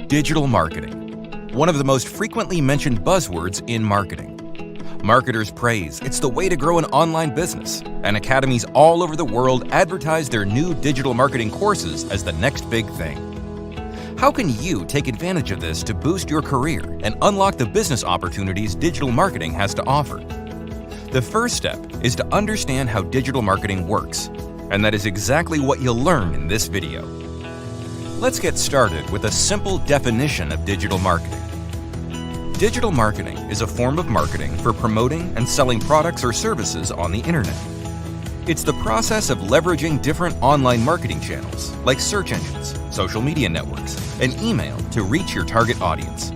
Digital marketing, one of the most frequently mentioned buzzwords in marketing. Marketers praise it's the way to grow an online business, and academies all over the world advertise their new digital marketing courses as the next big thing. How can you take advantage of this to boost your career and unlock the business opportunities digital marketing has to offer? The first step is to understand how digital marketing works, and that is exactly what you'll learn in this video. Let's get started with a simple definition of digital marketing. Digital marketing is a form of marketing for promoting and selling products or services on the internet. It's the process of leveraging different online marketing channels like search engines, social media networks, and email to reach your target audience.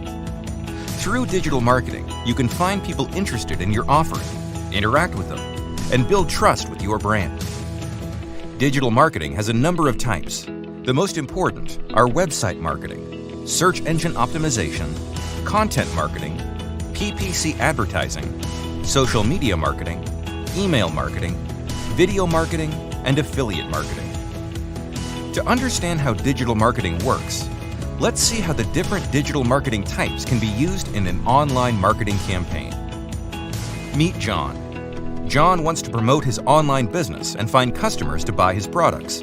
Through digital marketing, you can find people interested in your offering, interact with them, and build trust with your brand. Digital marketing has a number of types. The most important are website marketing, search engine optimization, content marketing, PPC advertising, social media marketing, email marketing, video marketing, and affiliate marketing. To understand how digital marketing works, let's see how the different digital marketing types can be used in an online marketing campaign. Meet John. John wants to promote his online business and find customers to buy his products.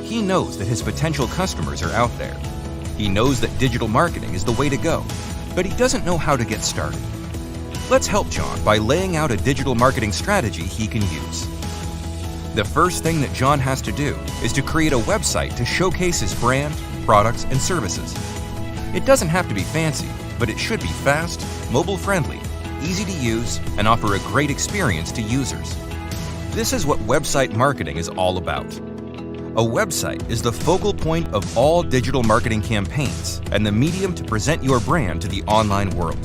He knows that his potential customers are out there. He knows that digital marketing is the way to go, but he doesn't know how to get started. Let's help John by laying out a digital marketing strategy he can use. The first thing that John has to do is to create a website to showcase his brand, products, and services. It doesn't have to be fancy, but it should be fast, mobile-friendly, easy to use, and offer a great experience to users. This is what website marketing is all about. A website is the focal point of all digital marketing campaigns and the medium to present your brand to the online world.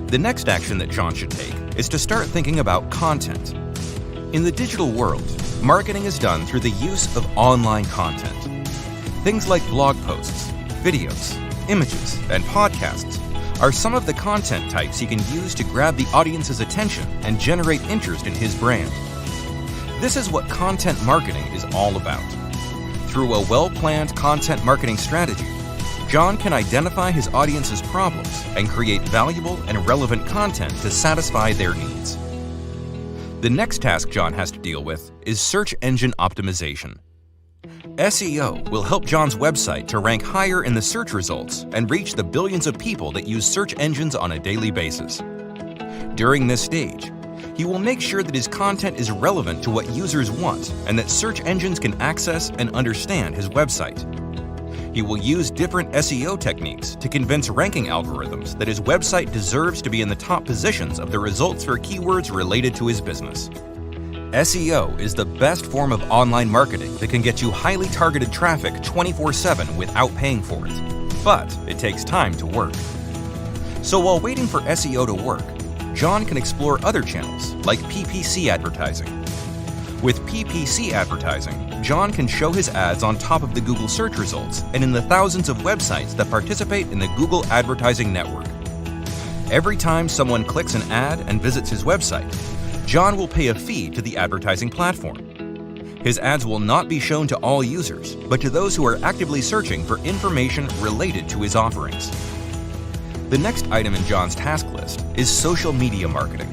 The next action that John should take is to start thinking about content. In the digital world, marketing is done through the use of online content. Things like blog posts, videos, images, and podcasts are some of the content types he can use to grab the audience's attention and generate interest in his brand. This is what content marketing is all about. Through a well-planned content marketing strategy, John can identify his audience's problems and create valuable and relevant content to satisfy their needs. The next task John has to deal with is search engine optimization. SEO will help John's website to rank higher in the search results and reach the billions of people that use search engines on a daily basis. During this stage, he will make sure that his content is relevant to what users want and that search engines can access and understand his website. He will use different SEO techniques to convince ranking algorithms that his website deserves to be in the top positions of the results for keywords related to his business. SEO is the best form of online marketing that can get you highly targeted traffic 24/7 without paying for it, but it takes time to work. So while waiting for SEO to work, John can explore other channels like PPC advertising. With PPC advertising, John can show his ads on top of the Google search results and in the thousands of websites that participate in the Google advertising network. Every time someone clicks an ad and visits his website, John will pay a fee to the advertising platform. His ads will not be shown to all users, but to those who are actively searching for information related to his offerings. The next item in John's task list is social media marketing.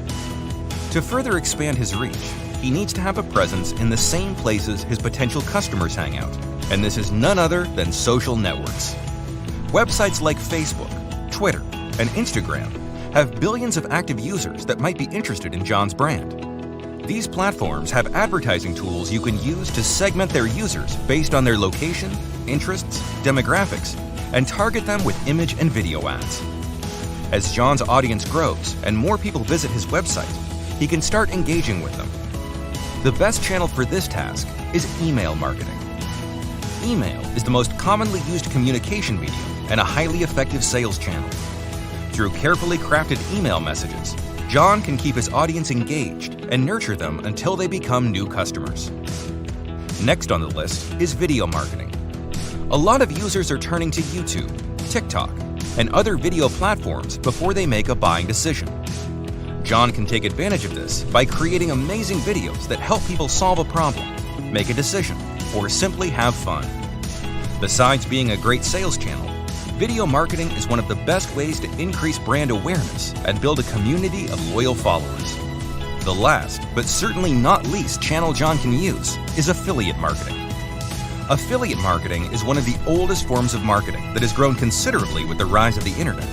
To further expand his reach, he needs to have a presence in the same places his potential customers hang out, and this is none other than social networks. Websites like Facebook, Twitter, and Instagram have billions of active users that might be interested in John's brand. These platforms have advertising tools you can use to segment their users based on their location, interests, demographics, and target them with image and video ads. As John's audience grows and more people visit his website, he can start engaging with them. The best channel for this task is email marketing. Email is the most commonly used communication medium and a highly effective sales channel. Through carefully crafted email messages, John can keep his audience engaged and nurture them until they become new customers. Next on the list is video marketing. A lot of users are turning to YouTube, TikTok, and other video platforms before they make a buying decision. John can take advantage of this by creating amazing videos that help people solve a problem, make a decision, or simply have fun. Besides being a great sales channel, Video marketing is one of the best ways to increase brand awareness and build a community of loyal followers. The last, but certainly not least, channel John can use is affiliate marketing. Affiliate marketing is one of the oldest forms of marketing that has grown considerably with the rise of the internet.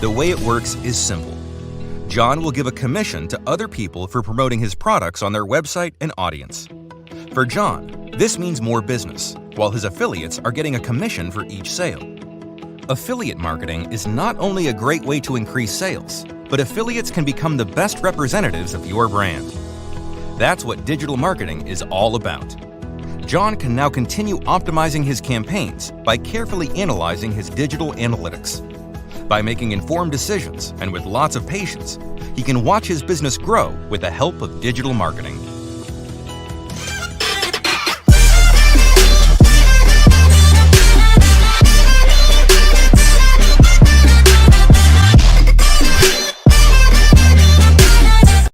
The way it works is simple. John will give a commission to other people for promoting his products on their website and audience. For John, this means more business, while his affiliates are getting a commission for each sale. Affiliate marketing is not only a great way to increase sales, but affiliates can become the best representatives of your brand. That's what digital marketing is all about. John can now continue optimizing his campaigns by carefully analyzing his digital analytics. By making informed decisions and with lots of patience, he can watch his business grow with the help of digital marketing.